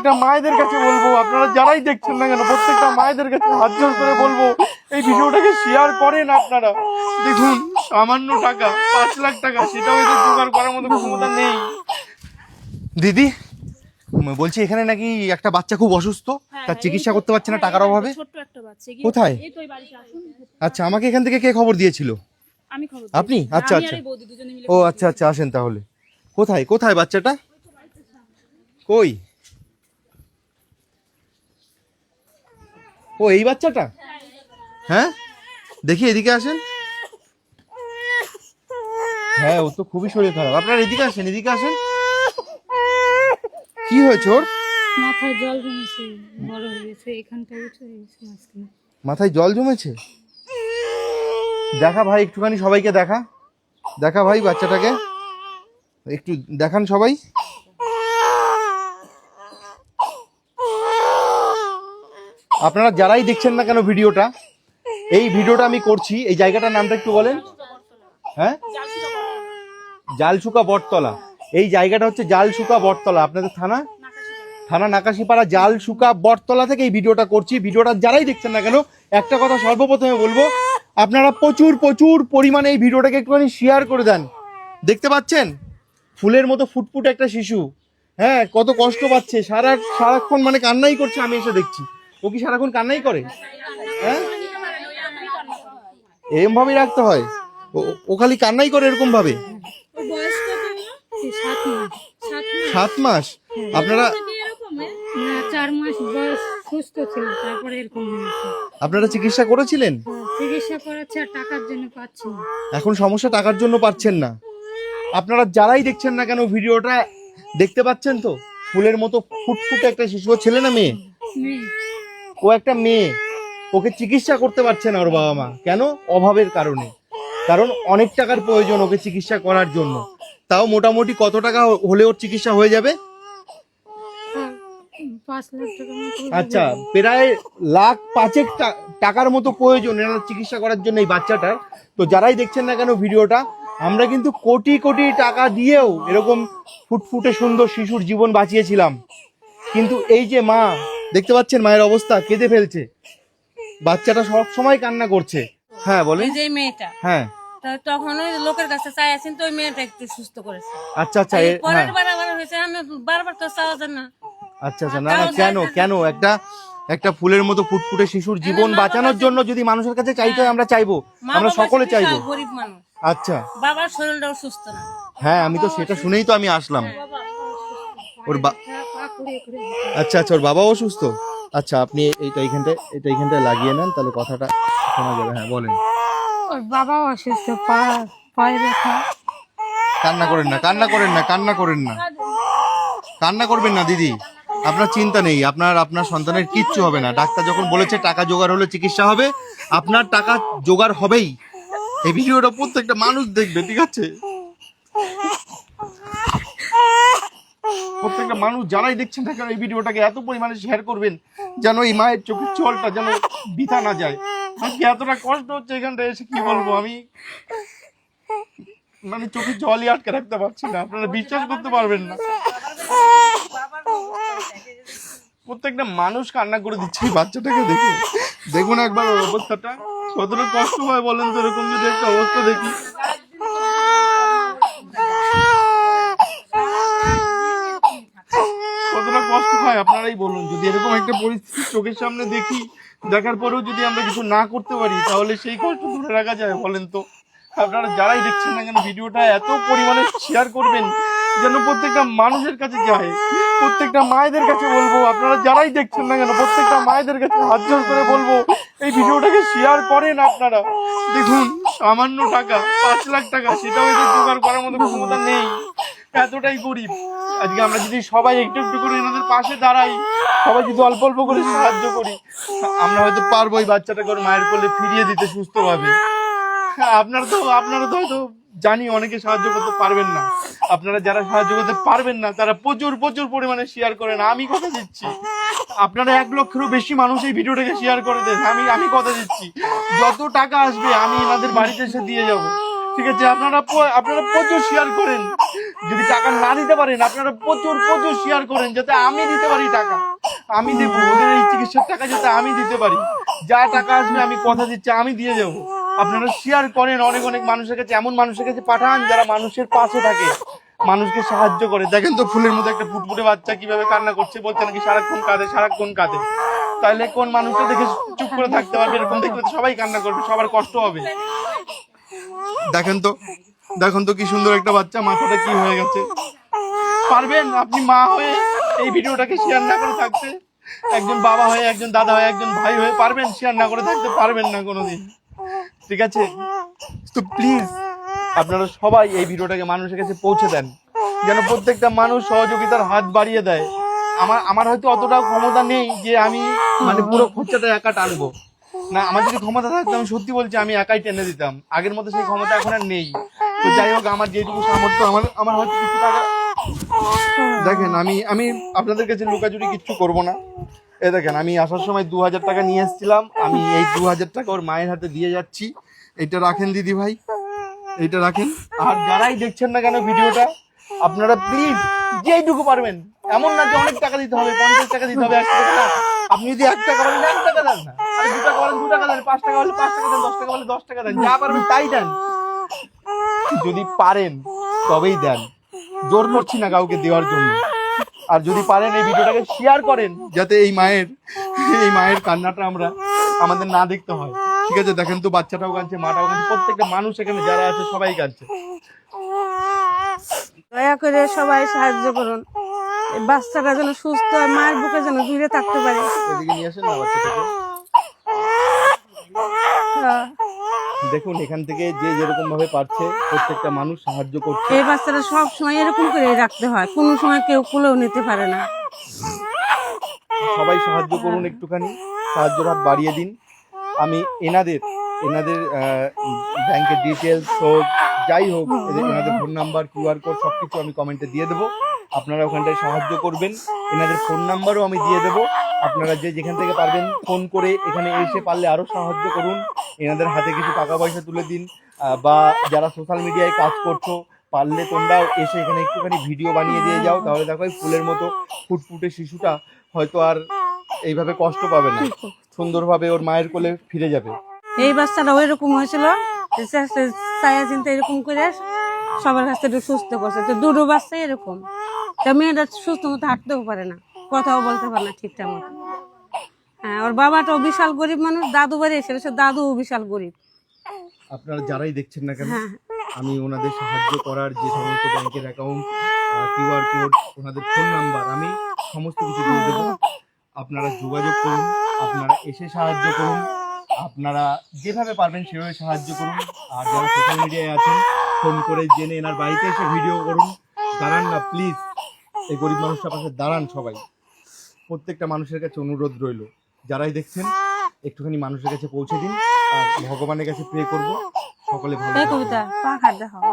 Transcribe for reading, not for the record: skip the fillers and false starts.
প্রত্যেকটা মায়েদের কাছে বলবো, আপনারা যারাই দেখছেন না কেন প্রত্যেকটা মায়েদের কাছে হাত জোড় করে বলবো এই ভিডিওটাকে শেয়ার করেন। আপনারা দেখুন সামান্য টাকা 5 লাখ টাকা, সেটাও এদের জোগাড় করার মতো ক্ষমতা নেই। দিদি বলছি এখানে নাকি একটা বাচ্চা খুব অসুস্থ, তার চিকিৎসা করতে পারছে না টাকার অভাবে। কোথায়? আচ্ছা, আমাকে এখান থেকে কে খবর দিয়েছিল? আপনি? আচ্ছা আচ্ছা, ও আচ্ছা আচ্ছা, আসেন তাহলে। কোথায় কোথায় বাচ্চাটা? কই? ও এই বাচ্চাটা? হ্যাঁ দেখি, এদিকে আসেন। হ্যাঁ ও তো খুবই শরীর খারাপ। আপনারা এদিকে আসেন, এদিকে আসেন। কি হয়েছে ওর? মাথায় জল জমেছে, বড় হয়েছে, এখানটায় উঠে গেছে মাঝখানে। মাথায় জল জমেছে? দেখা ভাই একটুখানি, সবাইকে দেখা, দেখা ভাই বাচ্চাটাকে একটু দেখান সবাই। আপনারা যারাই দেখছেন না কেন ভিডিওটা, এই ভিডিওটা আমি করছি, এই জায়গাটার নামটা একটু বলেন। হ্যাঁ, জালশুকা বটতলা। এই জায়গাটা হচ্ছে জালশুকা বটতলা, আপনাদের থানা নাকাশিপাড়া জালশুকা বটতলা থেকে এই ভিডিওটা করছি। ভিডিওটা যারাই দেখছেন না কেন, একটা কথা সর্বপ্রথমে বলবো, আপনারা প্রচুর প্রচুর পরিমাণে এই ভিডিওটাকে একটুখানি শেয়ার করে দেন। দেখতে পাচ্ছেন ফুলের মতো ফুটফুট একটা শিশু, হ্যাঁ কত কষ্ট পাচ্ছে, সারাক্ষণ মানে কান্নাই করছে। আমি এসে দেখছি ও কি সারাক্ষণ কান্নাই করে? হ্যাঁ, এরকম ভাবেই রাখতে হয়? ও খালি কান্নাই করে এরকম ভাবে? 7 মাস? আপনারা 4 মাস বয়স সুস্থ ছিল, তারপরে এরকম হয়েছে। আপনারা চিকিৎসা করেছিলেন? চিকিৎসা করাচ্ছে আর টাকার জন্য পাচ্ছি না। এখন সমস্যা টাকার জন্য পাচ্ছেন না। আপনারা যারাই দেখছেন না কেন ভিডিওটা, দেখতে পাচ্ছেন তো ফুলের মতো ফুটফুটে একটা শিশু। ছেলে না মেয়ে? ও একটা মেয়ে। ওকে চিকিৎসা করতে পারছে না ওর বাবা মা, কেন? অভাবের কারণে। কারণ অনেক টাকার প্রয়োজন ওকে চিকিৎসা করার জন্য। তাও মোটামুটি কত টাকা হলে ওর চিকিৎসা হয়ে যাবে? 5 লাখ টাকা। আচ্ছা, প্রায় 1,05,000 টাকার মতো প্রয়োজন এনার চিকিৎসা করার জন্য এই বাচ্চাটার। তো যারাই দেখছেন না কেন ভিডিওটা, আমরা কিন্তু কোটি কোটি টাকা দিয়েও এরকম ফুটফুটে সুন্দর শিশুর জীবন বাঁচিয়েছিলাম, কিন্তু এই যে মা, দেখতে পাচ্ছেন মায়ের অবস্থা, কেঁদে ফেলছে। বাচ্চাটা সব সময় কান্না করছে। হ্যাঁ বলেন। যে মেয়েটা, হ্যাঁ, তখন ওই লোকের কাছে চাই আছেন, তো ওই মেয়েটা একটু সুস্থ করেছে। আচ্ছা আচ্ছা, পরের বার আবার হয়েছে, আমি বারবার তো চাওয়া যায় না। আচ্ছা আচ্ছা, না না, কেন কেন একটা ফুলের মতো ফুটফুটে শিশুর জীবন বাঁচানোর জন্য যদি মানুষের কাছে চাইতে হয়, আমরা চাইবো, আমরা সকলে চাইবো। গরিব মানুষ, আচ্ছা, বাবার শরীরটাও সুস্থ না। হ্যাঁ আমি তো সেটা শুনেই তো আমি আসলাম। ওর আচ্ছা আচ্ছা, ওর বাবাও অসুস্থ। আচ্ছা, আপনি এইখানটায় লাগিয়ে নেন, তাহলে কথাটা শোনা যাবে। হ্যাঁ বলেন। ওর বাবাও অসুস্থ, পায়ে ব্যথা। কান্না করেন না, কান্না করেন না, কান্না করেন না, কান্না করবেন না দিদি। আপনার চিন্তা নেই, আপনার সন্তানের কিচ্ছু হবে না। ডাক্তার যখন বলেছে টাকা জোগাড় হলে চিকিৎসা হবে, আপনার টাকা জোগাড় হবেই। এই ভিডিওটা প্রত্যেকটা মানুষ দেখবে, ঠিক আছে? প্রত্যেকটা মানুষ যারাই দেখছেন না কেন এই ভিডিওটাকে এত পরিমাণে শেয়ার করবেন, যেন এই মায়ের চোখের জলটা যেন বৃথা না যায়। আজকে এতটা কষ্ট হচ্ছে এখানটা এসে, কি বলবো আমি, মানে চোখের জলই আটকে রাখতে পারছি না। আপনারা বিশ্বাস করতে পারবেন না, প্রত্যেকটা মানুষ কান্না করে দিচ্ছে এই বাচ্চাটাকে দেখে। দেখুন একবার ওর অবস্থাটা, কতটা কষ্ট হয় বলেন তো এরকম যদি একটা অবস্থা দেখি। কতটা কষ্ট হয় আপনারাই বলুন। যদি এরকম একটা পরিস্থিতি চোখের সামনে দেখি, দেখার পরেও যদি আমরা কিছু না করতে পারি, তাহলে সেই কষ্ট ধরে রাখা যায় বলেন তো? আপনারা যারাই দেখছেন না কেন ভিডিওটা এত পরিমাণে শেয়ার করবেন যেন প্রত্যেকটা মানুষের কাছে যায়। প্রত্যেকটা মায়েদের কাছে বলবো, আপনারা যারাই দেখছেন না কেন প্রত্যেকটা মায়েদের কাছে হাত জোড় করে বলবো এই ভিডিওটাকে শেয়ার করেন। আপনারা দেখুন সামান্য টাকা 5 লাখ টাকা, সেটাও এদের জোগাড় করার মতো ক্ষমতা নেই, এতটাই গরিব। আজকে আমরা যদি সবাই একটু একটু করে এনাদের পাশে দাঁড়াই, সবাই যদি অল্প অল্প করে সাহায্য করি, আমরা হয়তো পারবো এই বাচ্চাটাকে ওর মায়ের কোলে ফিরিয়ে দিতে সুস্থভাবে। আপনারা তো হয়তো জানি অনেকে সাহায্য করতে পারবেন না। আপনারা যারা সাহায্য করতে পারবেন না, তারা প্রচুর প্রচুর পরিমাণে শেয়ার করেন। আমি কথা দিচ্ছি, আপনারা 1 লক্ষেরও বেশি মানুষ এই ভিডিওটাকে শেয়ার করে দেন। আমি কথা দিচ্ছি, যত টাকা আসবে আমি এনাদের বাড়িতে এসে দিয়ে যাব, ঠিক আছে? আপনারা প্রচুর শেয়ার করেন, যদি টাকা না দিতে পারেন আপনারা প্রচুর প্রচুর শেয়ার করেন, যাতে আমি দিতে পারি টাকা, আমি দেবো ওদের এই চিকিৎসার টাকা, যাতে আমি দিতে পারি। যা টাকা আসবে আমি কথা দিচ্ছি আমি দিয়ে দেবো। আপনারা শেয়ার করেন, অনেক অনেক মানুষের কাছে, এমন মানুষের কাছে পাঠান যারা মানুষের পাশে থাকে, মানুষকে সাহায্য করে। দেখেন তো ফুলের মতো একটা ফুটফুটে বাচ্চা কিভাবে কান্না করছে, বলছে নাকি সারাক্ষণ কাঁদে সারাক্ষণ কাঁদে। তাহলে কোন মানুষটা দেখে চুপ করে থাকতে পারবে? এরকম দেখলে তো সবাই কান্না করবে, সবার কষ্ট হবে। দেখেন তো, দেখুন তো কি সুন্দর একটা বাচ্চা, মাথাটা কি হয়ে গেছে। পারবেন আপনি মা হয়ে এই ভিডিওটাকে শেয়ার না করে থাকতে? একজন বাবা হয়ে, একজন দাদা হয়ে, একজন ভাই হয়ে পারবেন শেয়ার না করে থাকতে? পারবেন না কোনোদিন, ঠিক আছে? তো প্লিজ আপনারা সবাই এই ভিডিওটাকে মানুষের কাছে পৌঁছে দেন, যেন প্রত্যেকটা মানুষ সহযোগিতার হাত বাড়িয়ে দেয়। আমার হয়তো অতটাও ক্ষমতা নেই যে আমি মানে পুরো খরচাটা একা টানবো না। আমার যদি ক্ষমতা থাকতো আমি সত্যি বলছি আমি একাই টেনে দিতাম। আগের মতো সেই ক্ষমতা এখন আর নেই। তো যাই হোক, আমার যেটুকু সামর্থ্য, আমার হয়তো কিছু টাকা, দেখেন আমি আপনাদের কাছে লুকাচুরি কিচ্ছু করব না। দেখেন আমি আসার সময় 2000 টাকা নিয়ে এসেছিলাম, আমি এই 2000 টাকা ওর মায়ের হাতে দিয়ে যাচ্ছি। এটা রাখেন দিদি ভাই, এইটা রাখেন। আর যারাই দেখছেন না কেন ভিডিওটা, আপনারা প্লিজ যেইটুকু পারবেন, এমন না যে অনেক টাকা দিতে হবে, 50 টাকা দিতে হবে, 1 টাকা না। আপনি যদি 1 টাকা বলেন 1 টাকা দেন না, আর 2 টাকা বলেন 2 টাকা দেন, 5 টাকা বলে 5 টাকা দেন, 10 টাকা বলে 10 টাকা দেন, যা পারবেন তাই দেন। যদি পারেন তবেই দেন, জোর করছি না কাউকে দেওয়ার জন্য। আর যদি পারেন এই ভিডিওটাকে শেয়ার করেন, যাতে এই মায়ের কান্নাটা আমাদের না দেখতে হয়, ঠিক আছে? দেখেন তো বাচ্চাটাও কাঁদছে, মাটাও কাঁদছে, প্রত্যেকটা মানুষ এখানে যারা আছে সবাই কাঁদছে। দয়া করে সবাই সাহায্য করুন, এই বাচ্চাটা যেন সুস্থ হয়, মায়ের বুকে যেন দূরে থাকতে পারে। এদিকে নিয়ে আসেন না বাচ্চাটাকে। হ্যাঁ। দেখুন এখান থেকে যে যেরকম ভাবে পারছে প্রত্যেকটা মানুষ সাহায্য করছে। এই বাচ্চাটা সব সময় এরকম করে রাখতে হয়, কোনো সময় কেউ কুলেও নিতে পারে না। সবাই সাহায্য করুন, একটুখানি সাহায্যের হাত বাড়িয়ে দিন। আমি এনাদের ব্যাংকের ডিটেলস হোক, যাই হোক, এনাদের ফোন নাম্বার, QR কোড সবকিছু আমি কমেন্টে দিয়ে দেবো। আপনারা ওখানটায় সাহায্য করবেন। এনাদের ফোন নাম্বারও আমি দিয়ে দেবো। আপনারা যেখান থেকে পারবেন ফোন করে এখানে এসে পারলে আরও সাহায্য করুন। এনাদের হাতে কিছু টাকা পয়সা তুলে দিন, বা যারা সোশ্যাল মিডিয়ায় কাজ করছো পারলে তোমরাও এসে এখানে একটুখানি ভিডিও বানিয়ে দিয়ে যাও। তাহলে দেখো এই ফুলের মতো ফুটফুটে শিশুটা হয়তো আর এইভাবে কষ্ট পাবে না, সুন্দরভাবে ওর মায়ের কোলে ফিরে যাবে। এই বাচ্চাটা ওই রকম হয়েছিল, ছায়া চিন্তা এরকম করে সবার কাছ থেকে সুস্থ করছে। তো দুটো বাচ্চা এরকম, তা মেয়েটা সুস্থ মতো হাঁটতেও পারে না, কথাও বলতে পারে না ঠিকঠাক মতো। হ্যাঁ, ওর বাবাটাও বিশাল গরিব মানুষ, দাদু বাড়ি এসে দাদুও বিশাল গরিব। আপনারা যারাই দেখছেন না কেন, আমি ওনাদের সাহায্য করার যে সমস্ত ব্যাংকের অ্যাকাউন্ট, QR কোড, ওনাদের ফোন নাম্বার আমি সমস্ত কিছু দিয়ে দেবো। আপনারা যোগাযোগ করুন, আপনারা এসে সাহায্য করুন, আপনারা যেভাবে পারবেন সেভাবে সাহায্য করুন। আর যারা সোশ্যাল মিডিয়ায় আছেন ফোন করে জেনে এনার বাড়িতে এসে ভিডিও করুন। দাঁড়ান না প্লিজ, এই গরিব মানুষটার পাশে দাঁড়ান সবাই। প্রত্যেকটা মানুষের কাছে অনুরোধ রইল, যারাই দেখছেন একটুখানি মানুষের কাছে পৌঁছে দিন। আর ভগবানের কাছে প্রে করবো সকলে ভালো থাকবেন। কবিতা পাখা দেখাও।